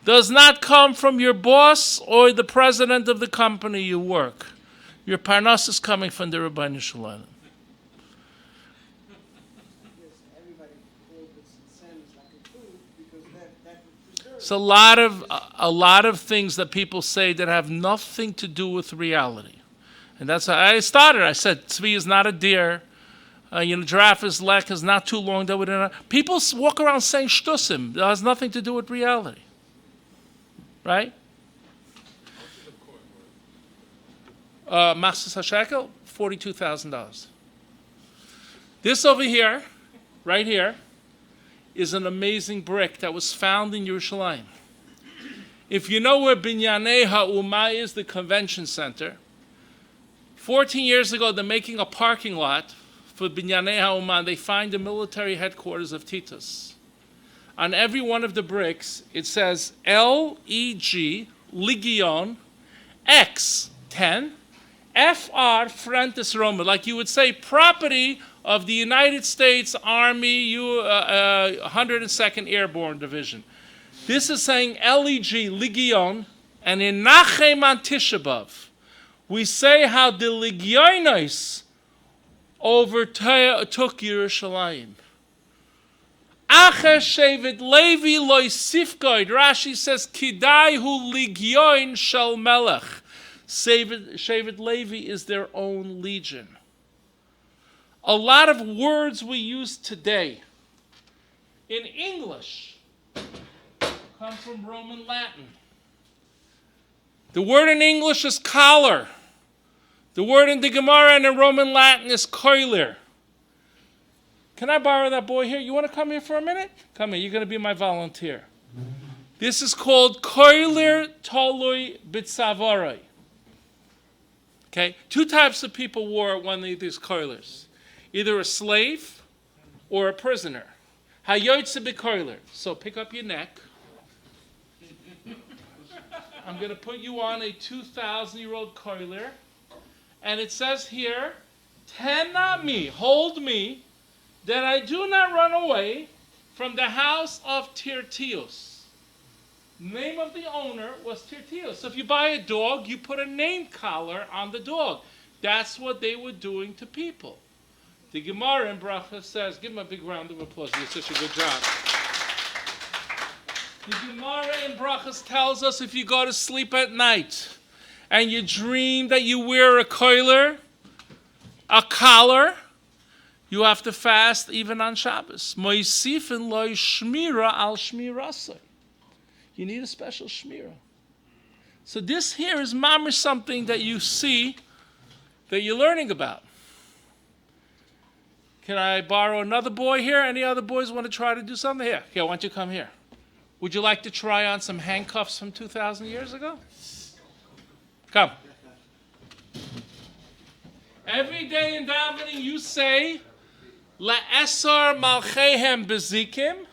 does not come from your boss or the president of the company you work. Your parnasa is coming from the Rabbeinu Shalom. Everybody called it Cincinus like a food because that would preserve. It's a lot of things that people say that have nothing to do with reality. And that's how I started. I said, Tzvi is not a deer. Giraffe's leg is not too long. That would people walk around saying shtusim. That has nothing to do with reality. Right? Machzis HaShekel, $42,000. This over here, right here, is an amazing brick that was found in Yerushalayim. If you know where Binyanei HaUmah is, the convention center, 14 years ago, they're making a parking lot for Binyanei HaUmah. They find the military headquarters of Titus. On every one of the bricks, it says L-E-G, Legion, X, 10, F-R, Frentes Roma, like you would say, property of the United States Army 102nd Airborne Division. This is saying L-E-G, Legion, and in Nachem on Tisha B'Av, we say how the Legionos overtook Yerushalayim. Acher Shevet Levi loy sifgoid. Rashi says, Kidai hu Legion shel Melech. Shevet Levi is their own legion. A lot of words we use today in English come from Roman Latin. The word in English is collar. The word in the Gemara and in Roman Latin is koiler. Can I borrow that boy here? You want to come here for a minute? Come here. You're going to be my volunteer. This is called koiler tolui bitzavaroi. Okay? Two types of people wore one of these koilers. Either a slave or a prisoner. Hayotze b'koiler. So pick up your neck. I'm going to put you on a 2,000-year-old koiler. And it says here, Tena me, hold me, that I do not run away from the house of Tirtius. Name of the owner was Tirtius. So if you buy a dog, you put a name collar on the dog. That's what they were doing to people. The Gemara in Bracha says, give him a big round of applause. He did such a good job. The Gemara in Brachas tells us if you go to sleep at night and you dream that you wear a koiler, a collar, you have to fast even on Shabbos. Moisifin loy shmira al shmirasai. You need a special shmira. So this here is mamish something that you see that you're learning about. Can I borrow another boy here? Any other boys want to try to do something? Here, why don't you come here? Would you like to try on some handcuffs from 2,000 years ago? Come. Every day in davening you say, La'esar malchehem bezikim.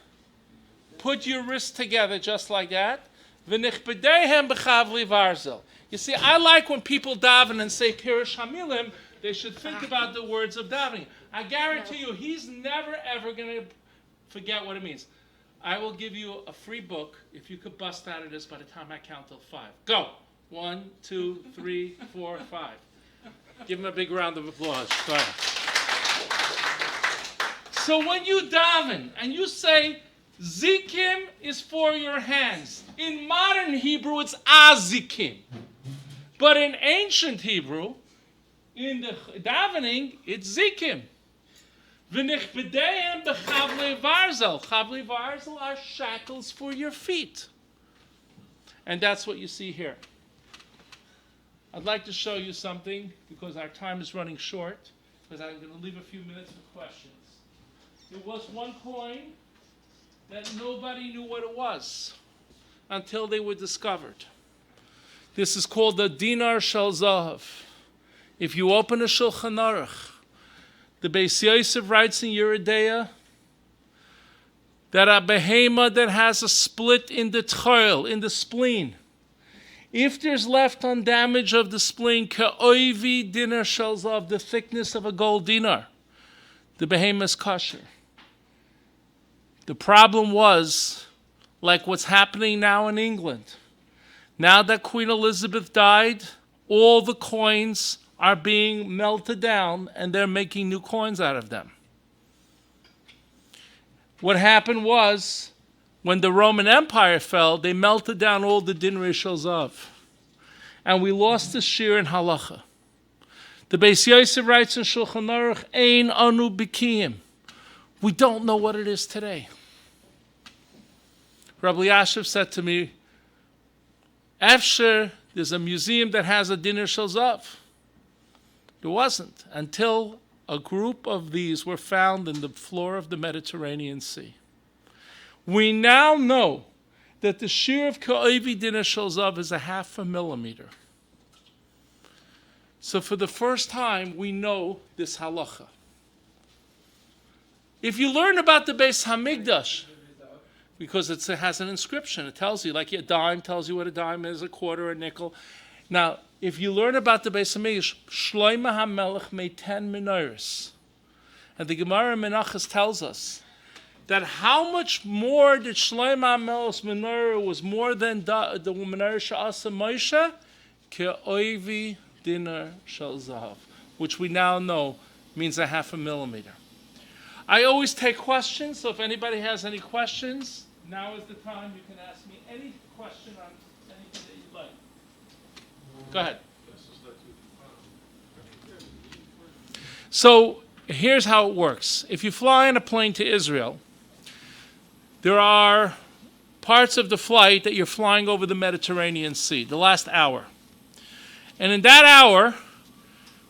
Put your wrists together just like that. V'nichbedehem b'chavli varzel. You see, I like when people daven and say Pirush Hamilim, they should think about the words of davening. I guarantee you, he's never ever going to forget what it means. I will give you a free book if you could bust out of this by the time I count till 5. Go. 1, 2, 3, 4, 5. Give him a big round of applause. Go ahead. So when you daven and you say, Zikim is for your hands. In modern Hebrew, it's Azikim. But in ancient Hebrew, in the davening, it's Zikim. V'nichbedeim b'chavlei varzel. Chavlei varzel are shackles for your feet. And that's what you see here. I'd like to show you something because our time is running short, because I'm going to leave a few minutes for questions. There was one coin that nobody knew what it was until they were discovered. This is called the dinar shel zahav. If you open a Shulchan Aruch, the Beis Yosef writes in Yeridea that a behema that has a split in the tchoil, in the spleen, if there's left on damage of the spleen, ka'oivi dinar shel zahav, the thickness of a gold dinar, the behema is kosher. The problem was, like what's happening now in England. Now that Queen Elizabeth died, all the coins are being melted down and they're making new coins out of them. What happened was, when the Roman Empire fell, they melted down all the dinrei shel zahav. And we lost the shir in halacha. The Beis Yosef writes in Shulchan Aruch, Ein anu bikiyim. We don't know what it is today. Rabbi Yashiv said to me, Efsher, there's a museum that has a dinar shel zahav. There wasn't until a group of these were found in the floor of the Mediterranean Sea. We now know that the shear of ka'ovi dinar shel zahav is 0.5 millimeter. So for the first time, we know this halacha. If you learn about the Beis Hamikdash, because it has an inscription, it tells you, like a dime tells you what a dime is, a quarter, a nickel. Now, if you learn about the Beis Hamikdash, Shlomo HaMelech made 10 menorahs. And the Gemara in Menachos tells us that how much more did Shlomo HaMelech's menorah was more than the menorah she'asa Moshe? Ke'oivi dinar shel zahav, which we now know means 0.5 millimeter. I always take questions, so if anybody has any questions, now is the time you can ask me any question on anything that you'd like. Go ahead. So here's how it works. If you fly on a plane to Israel, there are parts of the flight that you're flying over the Mediterranean Sea, the last hour. And in that hour,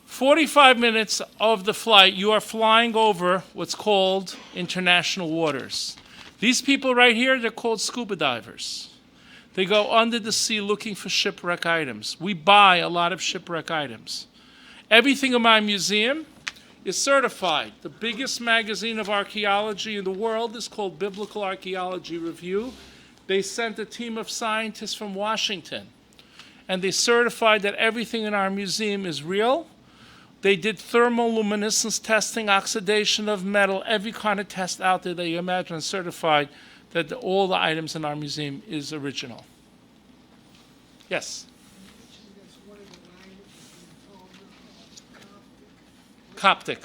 45 minutes of the flight, you are flying over what's called international waters. These people right here, they're called scuba divers. They go under the sea looking for shipwreck items. We buy a lot of shipwreck items. Everything in my museum is certified. The biggest magazine of archaeology in the world is called Biblical Archaeology Review. They sent a team of scientists from Washington, and they certified that everything in our museum is real. They did thermoluminescence testing, oxidation of metal, every kind of test out there that you imagine, and certified that all the items in our museum is original. Yes? Coptic.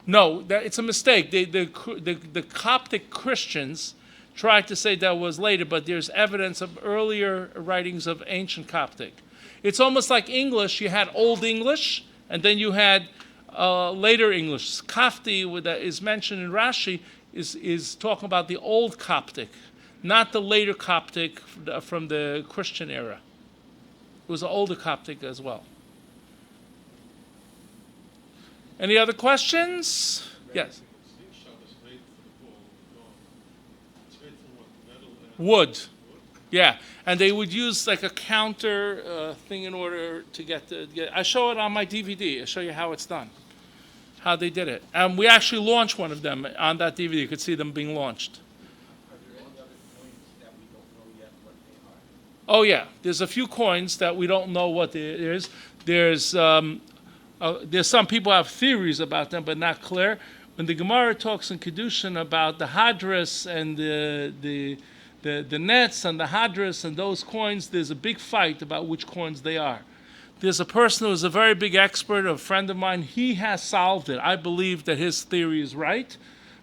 No, it's a mistake. The Coptic Christians tried to say that was later, but there's evidence of earlier writings of ancient Coptic. It's almost like English. You had Old English, and then you had later English. Kafti, that is mentioned in Rashi, is talking about the old Coptic, not the later Coptic from the Christian era. It was the older Coptic as well. Any other questions? Yes. Wood. Yeah, and they would use like a counter thing in order to get. I show it on my DVD. I show you how it's done, how they did it. And we actually launched one of them on that DVD. You could see them being launched. Are there any other coins that we don't know yet what they are? Oh yeah, there's a few coins that we don't know what it is. There's some people have theories about them, but not clear. When the Gemara talks in Kedushin about the hadras and the nets and the hadras and those coins, there's a big fight about which coins they are. There's a person who is a very big expert, a friend of mine. He has solved it. I believe that his theory is right,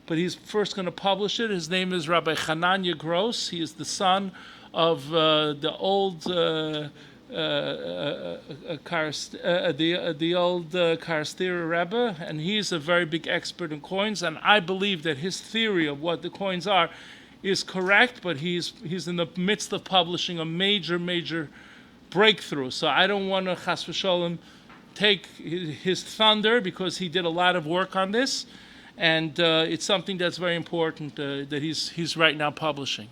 but he's first going to publish it. His name is Rabbi Hananya Gross. He is the son of the old the old Karstira Rebbe, and he's a very big expert in coins. And I believe that his theory of what the coins are is correct, but he's in the midst of publishing a major breakthrough. So I don't want to chas v'sholem take his thunder, because he did a lot of work on this, and it's something that's very important that he's right now publishing.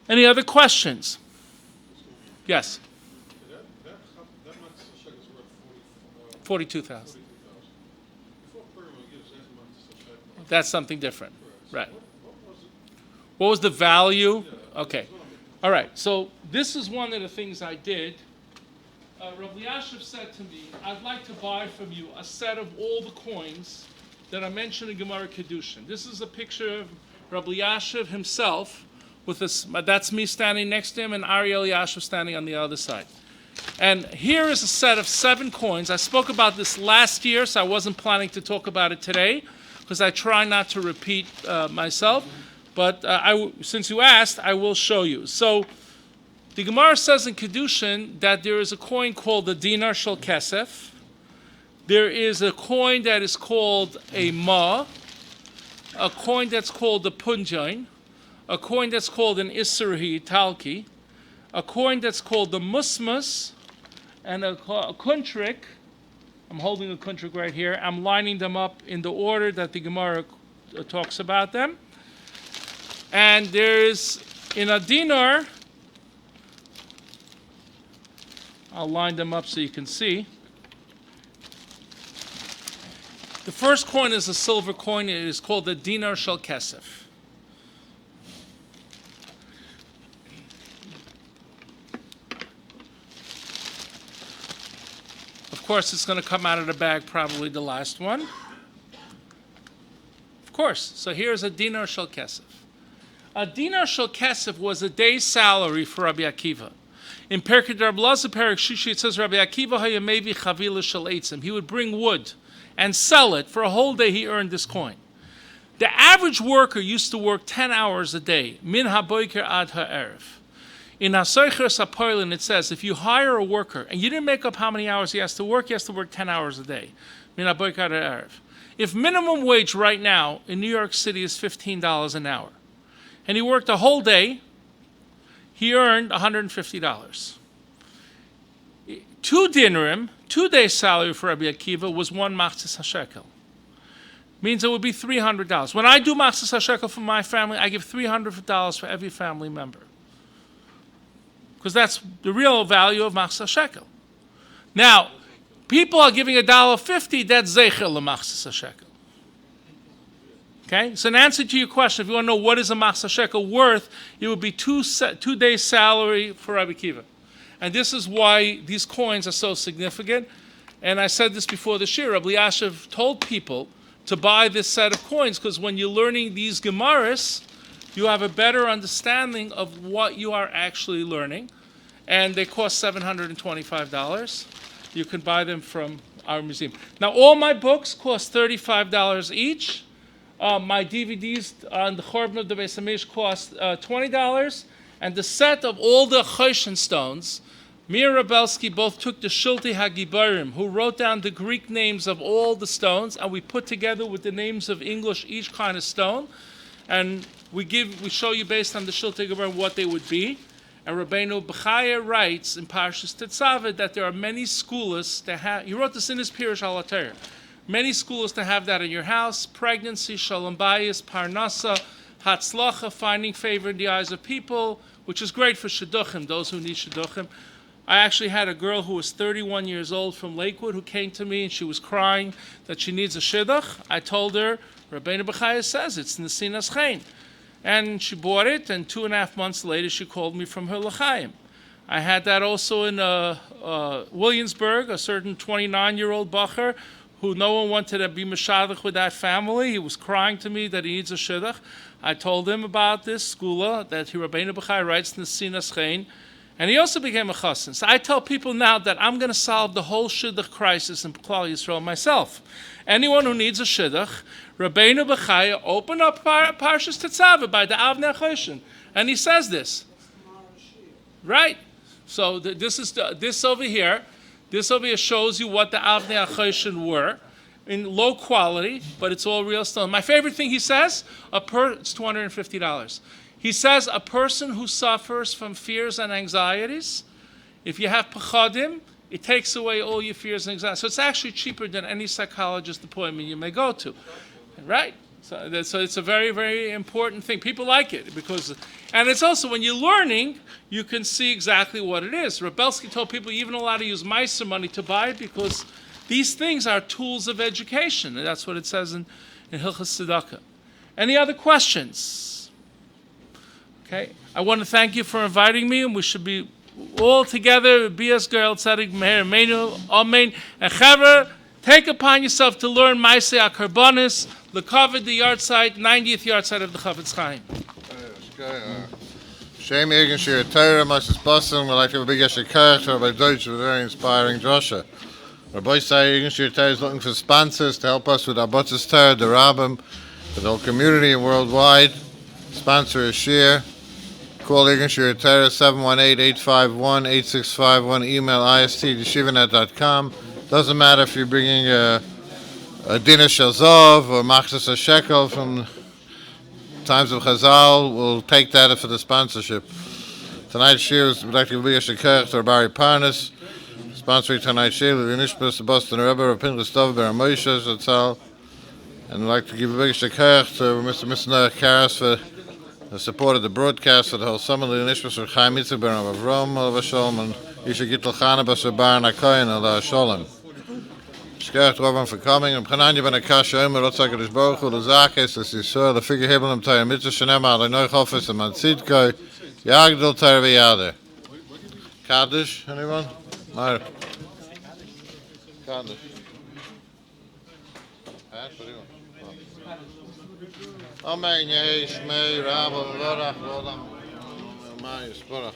Any other questions? Yes. That Matzah shekel is worth 42,000. Before Purim, it gives that Matzah shekel. That's something different, right? What was it? What was the value? Okay. All right. So this is one of the things I did. Rabbi Yashiv said to me, I'd like to buy from you a set of all the coins that are mentioned in Gemara Kedushin. This is a picture of Rabbi Yashiv himself, with this. That's me standing next to him, and Ariel Yashiv standing on the other side. And here is a set of 7 coins. I spoke about this last year, so I wasn't planning to talk about it today, because I try not to repeat myself. But since you asked, I will show you. So the Gemara says in Kedushin that there is a coin called the dinar shel kesef. There is a coin that is called a ma, a coin that's called the punjain, a coin that's called an isserhi talki, a coin that's called the musmus, and a kuntrik. I'm holding a kuntrik right here. I'm lining them up in the order that the Gemara talks about them. And there's, in a dinar, I'll line them up so you can see. The first coin is a silver coin. It is called the dinar shel kesef. Of course, it's going to come out of the bag, probably the last one. Of course. So here's a dinar shel kesef. A dinar shel kesef was a day's salary for Rabbi Akiva. In Perkei Rabbi Elazar Perek Shishi, it says Rabbi Akiva hayamevi chavila shel eitzim. He would bring wood and sell it. For a whole day, he earned this coin. The average worker used to work 10 hours a day, min haboiker ad ha'erev. In Hasoicher Sapoilin, it says, if you hire a worker, and you didn't make up how many hours he has to work 10 hours a day. Min haboiker ad ha'erev. If minimum wage right now in New York City is $15 an hour, and he worked a whole day, he earned $150. 2 dinarim, 2 days' salary for Rabbi Akiva was 1 machzis hashekel. Means it would be $300. When I do machzis hashekel for my family, I give $300 for every family member, because that's the real value of machzis hashekel. Now, people are giving $1.50. That's zeichel lemachzis hashekel. Okay, so in answer to your question, if you want to know what is a machzis shekel worth, it would be 2 days' salary for Rabbi Akiva. And this is why these coins are so significant. And I said this before the shir. Rabbi Yashiv told people to buy this set of coins, because when you're learning these Gemaras, you have a better understanding of what you are actually learning. And they cost $725. You can buy them from our museum. Now, all my books cost $35 each. My DVDs on the Chorban of the Beis Hamidrash cost $20, and the set of all the Choshen stones, Mir Rabelsky both took the Shulti Hagibarim, who wrote down the Greek names of all the stones, and we put together with the names of English each kind of stone, and we show you based on the Shulti Hagibarim what they would be. And Rabbeinu Bechaya writes in Parshas Tetzaveh that there are many schools that have. He wrote this in his Pirush al HaTorah. Many schools to have that in your house: pregnancy, shalom bayis, parnasa, hatzlacha, finding favor in the eyes of people, which is great for shidduchim, those who need shidduchim. I actually had a girl who was 31 years old from Lakewood who came to me, and she was crying that she needs a shidduch. I told her, Rabbeinu Bechaya says it's Nesinas Chain. And she bought it, and 2.5 months later she called me from her l'chaim. I had that also in Williamsburg, a certain 29-year-old bacher who no one wanted to be meshadach with that family. He was crying to me that he needs a shidduch. I told him about this skula that Rabbeinu Bechai writes in the Sinas Chain, And he also became a chassan. So I tell people now that I'm going to solve the whole shidduch crisis in Klal Yisrael myself. Anyone who needs a shidduch, Rabbeinu Bechaya opened up Parshas Tetzaveh by the Avnei Choshen. And he says this. Right. So this over here shows you what the Avnei Choshen were in low quality, but it's all real stone. My favorite thing he says, it's $250. He says a person who suffers from fears and anxieties, if you have pachadim, it takes away all your fears and anxieties. So it's actually cheaper than any psychologist appointment you may go to, right? So it's a very, very important thing. People like it and it's also when you're learning, you can see exactly what it is. Rebelsky told people you're even allowed to use Meiser money to buy it because these things are tools of education, and that's what it says in Hilchas Tzedakah. Any other questions? Okay, I want to thank you for inviting me, and we should be all together. Bias girl tzadik meher meinu amen. And Chaver, take upon yourself to learn Maaseh HaKarbonis, the covered the yard site, 90th yard site of the Chavetz Chaim. Shem Egen Shir Torah, Moses Boston, we'd like to have a big Yeshua Kirch, Rabbi Deutsch, with a very inspiring drasha. Rabbi Shaul Egen Shir Torah is looking for sponsors to help us with our Botzes Torah, the Rabbim, for the whole community and worldwide. Sponsor is Shir. Call Egen Shir Torah 718-851-8651. Email ist@yeshivanet.com. Doesn't matter if you're bringing a dinner shalzov or machzas a shekel from times of Chazal. We'll take that for the sponsorship. Tonight's shir is like to be a shekach to Barry Parnas. Sponsoring tonight's shir, the Nishmas, the Boston Rebbe, Rapin Gustav Ber Moshe Zatzal. And I'd like to give a big shekach to Mr. Misner Karas for the support of the broadcast for the whole summer. The Nishmas of Chaim Yitzchak Ber Avram, Al Vasholm, and Yisha Gittel Chana Basar Bar Nakoyin, Al Sholem. Shkert Rovan for coming. And Prananya Ben Akasha Omer, Rotzak Adish Baruch Hu, the Zakes, the Sisur, the Figure Hebelem Tayah Mitzvah Shanema, Al Noich Office, the Mantzidko, Yagdil Tayah V'Yader. Kaddish, anyone? No. Kaddish. Pat, what do you want? Amen, Yesh, Mei, Rabba, Vorach, Vodam, Mei, Sporach.